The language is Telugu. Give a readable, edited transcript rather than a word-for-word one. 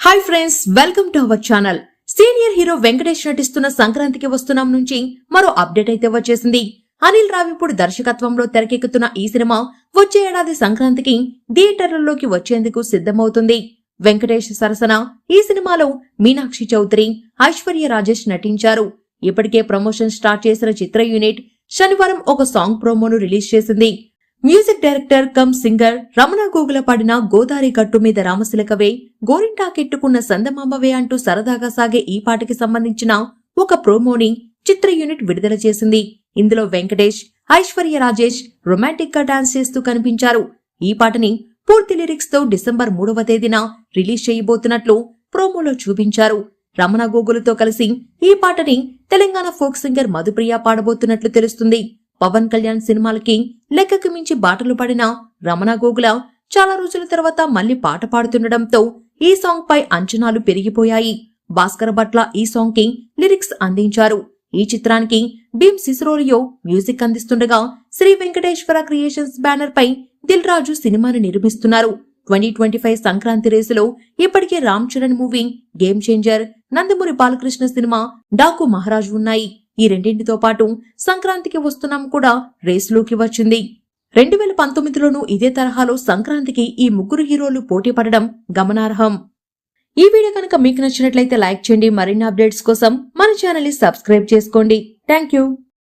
Hi friends, welcome to our channel. Senior hero Venkatesh నటిస్తున్న సంక్రాంతికి వస్తున్నాం నుంచి మరో అప్డేట్ అయితే వచ్చేసింది. అనిల్ రావిపూడి దర్శకత్వంలో తెరకెక్కుతున్న ఈ సినిమా వచ్చే ఏడాది సంక్రాంతికి థియేటర్లలోకి వచ్చేందుకు సిద్ధమవుతుంది. వెంకటేష్ సరసన ఈ సినిమాలో మీనాక్షి చౌదరి, ఐశ్వర్య రాజేష్ నటించారు. ఇప్పటికే ప్రమోషన్ స్టార్ట్ చేసిన చిత్ర యూనిట్ శనివారం ఒక సాంగ్ ప్రోమోను రిలీజ్ చేసింది. Music director come singer Ramana Gogula పాడిన గోదారి గట్టు మీద రామశిలకవే, గోరింటాకెట్టుకున్న సందమామవే అంటూ సరదాగా సాగే ఈ పాటకి సంబంధించిన ఒక ప్రోమోని చిత్ర యూనిట్ విడుదల చేసింది. ఇందులో వెంకటేష్, ఐశ్వర్య రాజేష్ రొమాంటిక్ గా డాన్స్ చేస్తూ కనిపించారు. ఈ పాటని పూర్తి లిరిక్స్ తో డిసెంబర్ 3వ తేదీన రిలీజ్ చేయబోతున్నట్లు ప్రోమోలో చూపించారు. రమణ గోగులతో కలిసి ఈ పాటని తెలంగాణ ఫోక్ సింగర్ మధుప్రియ పాడబోతున్నట్లు తెలుస్తుంది. పవన్ కళ్యాణ్ సినిమాలకి లెక్కకు మించి బాటలు పడిన రమణ గోగుల చాలా రోజుల తర్వాత మళ్లీ పాట పాడుతుండటంతో ఈ సాంగ్ పై అంచనాలు పెరిగిపోయాయి. భాస్కర్ భట్ల ఈ సాంగ్ కి లిరిక్స్ అందించారు. ఈ చిత్రానికి భీమ్ సిసిరోలియో మ్యూజిక్ అందిస్తుండగా శ్రీ వెంకటేశ్వర క్రియేషన్స్ బ్యానర్ పై దిల్ రాజు సినిమాను నిర్మిస్తున్నారు. 2025 సంక్రాంతి రేసులో ఇప్పటికే Ram Charan movie Game Changer, Nandamuri Balakrishna సినిమా డాకు మహారాజ్ ఉన్నాయి. ఈ రెండింటితో పాటు సంక్రాంతికి వస్తున్నాం కూడా రేసులోకి వచ్చింది. 2019లోనూ ఇదే తరహాలో సంక్రాంతికి ఈ ముగ్గురు హీరోలు పోటీ పడడం గమనార్హం. ఈ వీడియో కనుక మీకు నచ్చినట్లయితే లైక్ చేయండి. మరిన్ని అప్డేట్స్ కోసం మన ఛానల్ ని సబ్స్క్రైబ్ చేసుకోండి. Thank you.